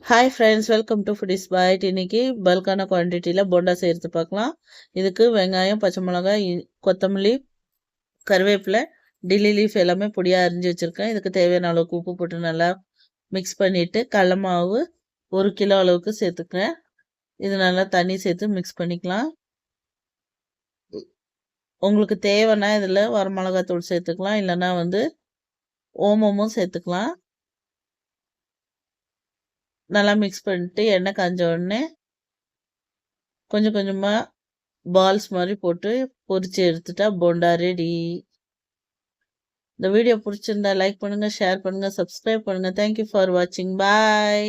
Hi friends, welcome to foodies byte. இன்னைக்கு பல்கான குவான்டிட்டியில் போண்டா செய்கிறது பார்க்கலாம். இதுக்கு வெங்காயம், பச்சை மிளகாய், கொத்தமல்லி, கருவேப்பிலை, டில்லி லீஃப் எல்லாமே பொடியாக அரிஞ்சு வச்சுருக்கேன். இதுக்கு தேவையான அளவுக்கு உப்பு போட்டு நல்லா மிக்ஸ் பண்ணிவிட்டு கடல மாவு 1 கிலோ அளவுக்கு சேர்த்துக்கிறேன். இது நல்லா தண்ணி சேர்த்து மிக்ஸ் பண்ணிக்கலாம். உங்களுக்கு தேவைன்னா இதில் வரமிளகாத்தூள் சேர்த்துக்கலாம், இல்லைன்னா ஓமமும் சேர்த்துக்கலாம். நல்லா மிக்ஸ் பண்ணிட்டு எண்ணெய் காஞ்ச உடனே கொஞ்சம் கொஞ்சமாக பால்ஸ் மாதிரி போட்டு பொரிச்சு எடுத்துட்டா போண்டா ரெடி. இந்த வீடியோ பிடிச்சிருந்தா லைக் பண்ணுங்கள், ஷேர் பண்ணுங்கள், சப்ஸ்கிரைப் பண்ணுங்கள். தேங்க்யூ ஃபார் வாட்சிங். பாய்.